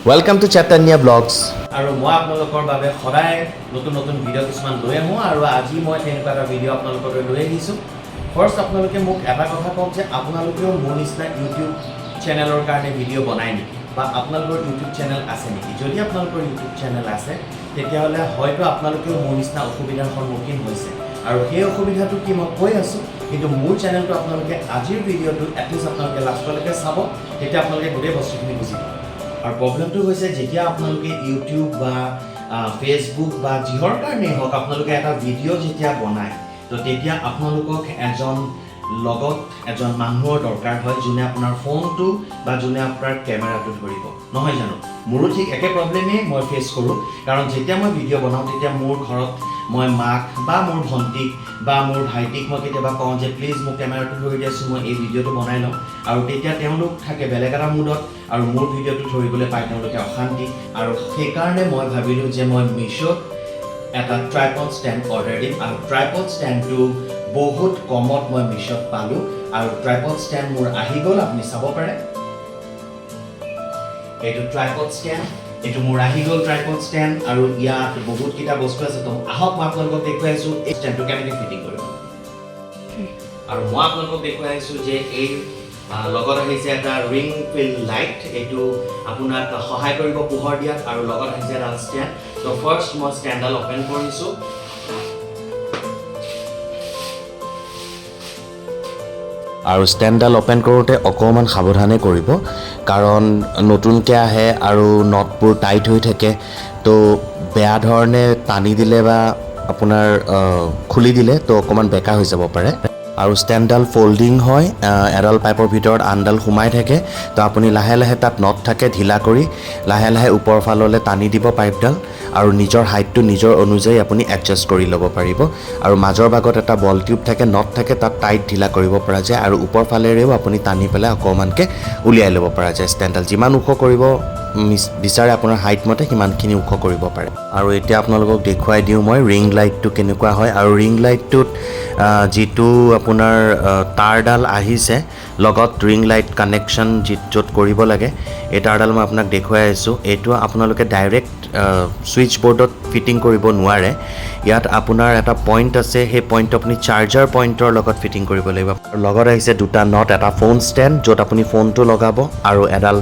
Welcome to Chaitannya Vlogs. আৰু মই আপোনালোকৰ বাবে সদায় নতুন নতুন ভিডিঅ' কিছুমান লৈ আহোঁ আৰু আজি মই তেনেকুৱা এটা ভিডিঅ' আপোনালোকলৈ লৈ আহিছোঁ। ফাৰ্ষ্ট আপোনালোকে মোক এটা কথা কওক যে আপোনালোকেও মোৰ নিচিনা ইউটিউব চেনেলৰ কাৰণে ভিডিঅ' বনায় নেকি বা আপোনালোকৰ ইউটিউব চেনেল আছে নেকি? যদি আপোনালোকৰ ইউটিউব চেনেল আছে তেতিয়াহ'লে হয়তো আপোনালোকেও মোৰ নিচিনা অসুবিধাৰ সন্মুখীন হৈছে আৰু সেই অসুবিধাটো কি মই কৈ আছোঁ, কিন্তু মোৰ চেনেলটো আপোনালোকে আজিৰ ভিডিঅ'টো এটলিষ্ট আপোনালোকে লাষ্টলৈকে চাব, তেতিয়া আপোনালোকে গোটেই বস্তুখিনি বুজি পাব। আৰু প্ৰব্লেমটো হৈছে যেতিয়া আপোনালোকে ইউটিউব বা ফেচবুক বা যিহৰ কাৰণেই হওক আপোনালোকে এটা ভিডিঅ' যেতিয়া বনায় তো তেতিয়া আপোনালোকক এজন মানুহৰ দৰকাৰ হয় যোনে আপোনাৰ ফোনটো বা যোনে আপোনাৰ কেমেৰাটো ধৰিব, নহয় জানো? মোৰো ঠিক একে প্ৰব্লেমেই মই ফেচ কৰোঁ, কাৰণ যেতিয়া মই ভিডিঅ' বনাওঁ তেতিয়া মোৰ ঘৰত মই মাক বা মোৰ ভণ্টিক বা মোৰ ভাইটিক মই কেতিয়াবা কওঁ যে প্লিজ মোক কেমেৰাটো ধৰি দিয়াচোন, মই এই ভিডিঅ'টো বনাই লওঁ। আৰু তেতিয়া তেওঁলোক থাকে বেলেগ এটা মুডত আৰু মোৰ ভিডিঅ'টো ধৰিবলৈ পাই তেওঁলোকে অশান্তি। আৰু সেইকাৰণে মই ভাবিলোঁ যে মই মিছ'ত এটা ট্ৰাইপড ষ্টেণ্ড অৰ্ডাৰ দিম আৰু ট্ৰাইপড ষ্টেণ্ডটো বহুত কমত মই মিছ'ত পালোঁ আৰু ট্ৰাইপড ষ্টেণ্ড মোৰ আহি গ'ল, আপুনি চাব পাৰে। এইটো ট্ৰাইপড ষ্টেণ্ড, এইটো মোৰ আহি গ'ল ট্ৰাইপড ষ্টেণ্ড আৰু ইয়াত বহুতকেইটা বস্তু আছে। তো আহক মই আপোনালোকক দেখুৱাই আছোঁ এই ষ্টেণ্ডটো কেনেকৈ ফিটিং কৰিব। আৰু মই আপোনালোকক দেখুৱাই আছোঁ যে এই লগত আহিছে এটা ৰিং ফিল লাইট, এইটো আপোনাক সহায় কৰিব পোহৰ দিয়াত, আৰু লগত আহিছে এটা ষ্টেণ্ড। তো ফাৰ্ষ্ট মই ষ্টেণ্ডডাল অ'পেন কৰিছোঁ। আৰু ষ্টেণ্ডডাল অ'পেন কৰোঁতে অকণমান সাৱধানে কৰিব, কাৰণ নতুনকৈ আহে আৰু নটবোৰ টাইট হৈ থাকে, তো বেয়া ধৰণে টানি দিলে বা আপোনাৰ খুলি দিলে তো অকণমান বেকা হৈ যাব পাৰে। আৰু ষ্টেণ্ডডাল ফল্ডিং হয়, এডাল পাইপৰ ভিতৰত আনডাল সোমাই থাকে, তো আপুনি লাহে লাহে তাত নট থাকে ঢিলা কৰি লাহে লাহে ওপৰ ফাললৈ টানি দিব পাইপডাল, আৰু নিজৰ হাইটটো নিজৰ অনুযায়ী আপুনি এডজাষ্ট কৰি ল'ব পাৰিব। আৰু মাজৰ ভাগত এটা বল টিউব থাকে, নট থাকে, তাত টাইট ঢিলা কৰিব পৰা যায়, আৰু ওপৰ ফালেৰেও আপুনি টানি পেলাই অকণমানকৈ উলিয়াই ল'ব পৰা যায়। ষ্টেণ্ডডাল যিমান ওখ কৰিব বিচাৰে আপোনাৰ হাইট মতে সিমানখিনি ওখ কৰিব পাৰে। আৰু এতিয়া আপোনালোকক দেখুৱাই দিওঁ মই ৰিং লাইটটো কেনেকুৱা হয়। আৰু ৰিং লাইটটোত যিটো আপোনাৰ তাঁৰডাল আহিছে লগত ৰিং লাইট কানেকশ্যন য'ত কৰিব লাগে, এই তাঁৰডাল মই আপোনাক দেখুৱাই আছোঁ। এইটো আপোনালোকে ডাইৰেক্ট ছুইচ বৰ্ডত ফিটিং কৰিব নোৱাৰে, ইয়াত আপোনাৰ এটা পইণ্ট আছে, সেই পইণ্টটো আপুনি চাৰ্জাৰ পইণ্টৰ লগত ফিটিং কৰিব লাগিব। লগত আহিছে দুটা নট, এটা ফোন ষ্টেণ্ড য'ত আপুনি ফোনটো লগাব আৰু এডাল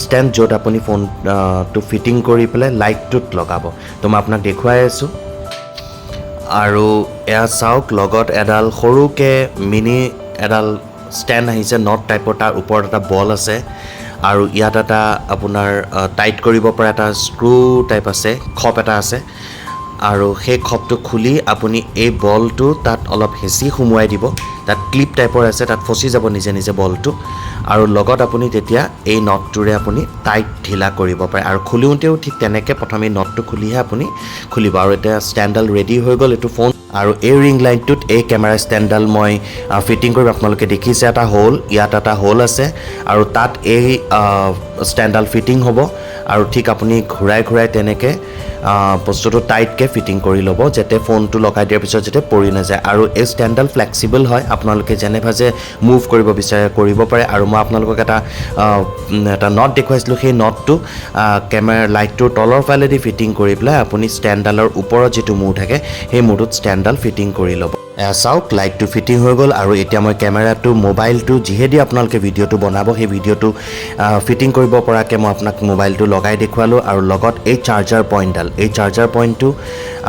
ষ্টেণ্ড য'ত আপুনি ফোনটো ফিটিং কৰি পেলাই লাইটটোত লগাব। তো মই আপোনাক দেখুৱাই আছোঁ। আৰু এয়া চাওক, লগত এডাল সৰুকৈ মিনি এডাল ষ্টেণ্ড আহিছে নট টাইপৰ, তাৰ ওপৰত এটা বল আছে, আৰু ইয়াত এটা আপোনাৰ টাইট কৰিব পৰা এটা স্ক্ৰু টাইপ আছে, খপ এটা আছে, আৰু সেই খপটো খুলি আপুনি এই বলটো তাত অলপ হেঁচি সুমুৱাই দিব, তাত ক্লিপ টাইপৰ আছে, তাত ফচি যাব নিজে নিজে বলটো, আৰু লগত আপুনি তেতিয়া এই নটটোৰে আপুনি টাইট ঢিলা কৰিব পাৰে। আৰু খুলিওঁতেও ঠিক তেনেকৈ প্ৰথমে নটটো খুলিহে আপুনি খুলিব। আৰু এতিয়া ষ্টেণ্ডডাল ৰেডি হৈ গ'ল, এইটো ফোন। আৰু এই ৰিং লাইটটোত এই কেমেৰা ষ্টেণ্ডডাল মই ফিটিং কৰিব, আপোনালোকে দেখিছে এটা হোল, ইয়াত এটা হোল আছে, আৰু তাত এই ষ্টেণ্ডডাল ফিটিং হ'ব। আৰু ঠিক আপুনি ঘূৰাই ঘূৰাই তেনেকৈ বস্তুটো টাইটকৈ ফিটিং কৰি ল'ব, যাতে ফোনটো লগাই দিয়াৰ পিছত যাতে পৰি নাযায়। আৰু এই ষ্টেণ্ডডাল ফ্লেক্সিবল হয়, আপোনালোকে যেনেভাজে মুভ কৰিব বিচাৰে কৰিব পাৰে। আৰু মই আপোনালোকক এটা নট দেখুৱাইছিলোঁ, সেই নটটো কেমেৰা লাইটটোৰ তলৰ ফালেদি ফিটিং কৰি পেলাই আপুনি ষ্টেণ্ডডালৰ ওপৰত যিটো মূৰ থাকে সেই মূৰটোত ষ্টেণ্ডডাল ফিটিং কৰি ল'ব। চাওক, লাইটটো ফিটিং হৈ গ'ল। আৰু এতিয়া মই কেমেৰাটো মোবাইলটো যিহেদি আপোনালোকে ভিডিঅ'টো বনাব সেই ভিডিঅ'টো ফিটিং কৰিব পৰাকৈ মই আপোনাক মোবাইলটো লগাই দেখুৱালোঁ। আৰু লগত এই চাৰ্জাৰ পইণ্টডাল, এই চাৰ্জাৰ পইণ্টটো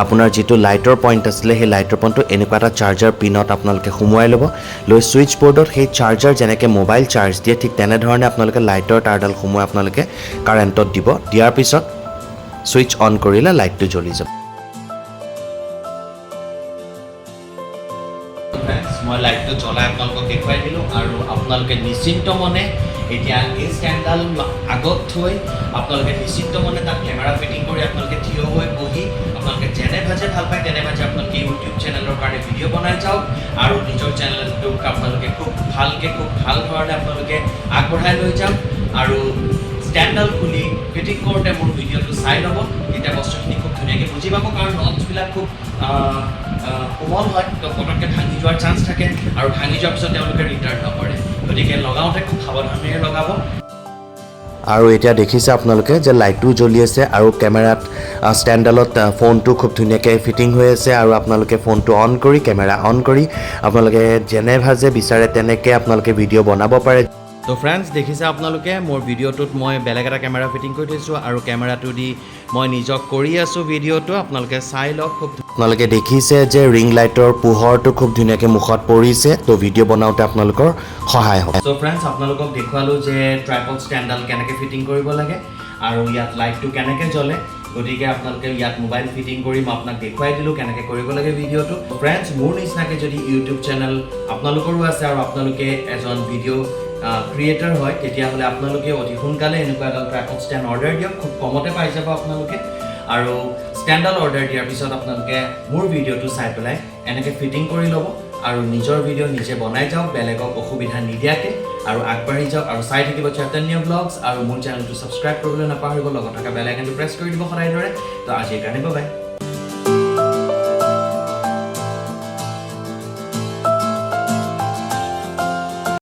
আপোনাৰ যিটো লাইটৰ পইণ্ট আছিলে সেই লাইটৰ পইণ্টটো এনেকুৱা এটা চাৰ্জাৰ পিনত আপোনালোকে সুমুৱাই ল'ব, লৈ ছুইচ বৰ্ডত সেই চাৰ্জাৰ যেনেকৈ মোবাইল চাৰ্জ দিয়ে ঠিক তেনেধৰণে আপোনালোকে লাইটৰ তাঁৰডাল সুমুৱাই আপোনালোকে কাৰেণ্টত দিব, দিয়াৰ পিছত ছুইচ অন কৰিলে লাইটটো জ্বলি যাব। মই লাইটটো জ্বলাই আপোনালোকক দেখুৱাই দিলোঁ, আৰু আপোনালোকে নিশ্চিন্ত মনে এতিয়া এই ষ্টেণ্ডডাল আগত থৈ আপোনালোকে নিশ্চিন্ত মনে তাত কেমেৰা ফিটিং কৰি আপোনালোকে থিয় হৈ বহি আপোনালোকে যেনেভাজে ভাল পায় তেনেভাজে আপোনালোকে ইউটিউব চেনেলৰ কাৰণে ভিডিঅ' বনাই যাওক, আৰু নিজৰ চেনেলটোক আপোনালোকে খুব ভালকৈ খুব ভাল ধৰণে আপোনালোকে আগবঢ়াই লৈ যাওক। আৰু ষ্টেণ্ডডাল খুলি ফিটিং কৰোঁতে মোৰ ভিডিঅ'টো চাই ল'ব, তেতিয়া বস্তুখিনি খুব ধুনীয়াকৈ বুজি পাব, কাৰণ নটছবিলাক খুব কোমল হয়, তো পটককৈ ভাঙি যোৱাৰ চান্স থাকে, আৰু ভাঙি যোৱাৰ পিছত তেওঁলোকে ৰিটাৰ্ণ নকৰে, গতিকে লগাওঁতে খুব সাৱধানেৰে লগাব। আৰু এতিয়া দেখিছে আপোনালোকে যে লাইটটো জ্বলি আছে আৰু কেমেৰাত ষ্টেণ্ডডালত ফোনটো খুব ধুনীয়াকৈ ফিটিং হৈ আছে আৰু আপোনালোকে ফোনটো অন কৰি কেমেৰা অন কৰি আপোনালোকে যেনে ভাজে বিচাৰে তেনেকৈ আপোনালোকে ভিডিঅ' বনাব পাৰে তো ফ্ৰেণ্ডছ দেখিছে আপোনালোকে মোৰ ভিডিঅ'টোত মই বেলেগ এটা কেমেৰা ফিটিং কৰি থৈছোঁ আৰু কেমেৰাটো দি মই নিজক কৰি আছোঁ ভিডিঅ'টো আপোনালোকে চাই লওক খুব আপোনালোকে দেখিছে যে ৰিং লাইটৰ পোহৰটো খুব ধুনীয়াকৈ মুখত পৰিছে তো ভিডিঅ' বনাওঁতে আপোনালোকৰ সহায় হ'ব চ' ফ্ৰেণ্ডছ আপোনালোকক দেখুৱালোঁ যে ট্ৰাইপড ষ্টেণ্ডডাল কেনেকৈ ফিটিং কৰিব লাগে আৰু ইয়াত লাইটটো কেনেকৈ জ্বলে গতিকে আপোনালোকে ইয়াত মোবাইল ফিটিং কৰি মই আপোনাক দেখুৱাই দিলোঁ কেনেকৈ কৰিব লাগে ভিডিঅ'টো ফ্ৰেণ্ডছ মোৰ নিচিনাকৈ যদি ইউটিউব চেনেল আপোনালোকৰো আছে আৰু আপোনালোকে এজন ভিডিঅ' ক্ৰিয়েটৰ হয় তেতিয়াহ'লে আপোনালোকে অতি সোনকালে এনেকুৱা এডাল ট্ৰাইপড ষ্টেণ্ড অৰ্ডাৰ দিয়ক খুব কমতে পাই যাব আপোনালোকে আৰু ষ্টেণ্ডডাল অৰ্ডাৰ দিয়াৰ পিছত আপোনালোকে মোৰ ভিডিঅ'টো চাই পেলাই এনেকৈ ফিটিং কৰি ল'ব আৰু নিজৰ ভিডিঅ' নিজে বনাই যাওক বেলেগক অসুবিধা নিদিয়াকৈ আৰু আগবাঢ়ি যাওক আৰু চাই থাকিব চৈতন্য ব্লগছ আৰু মোৰ চেনেলটো ছাবস্ক্ৰাইব কৰিবলৈ নাপাহৰিব লগত থকা বেল আইকনটো প্ৰেছ কৰি দিব সদায় দৰে তো আজিৰ কাৰণে বাই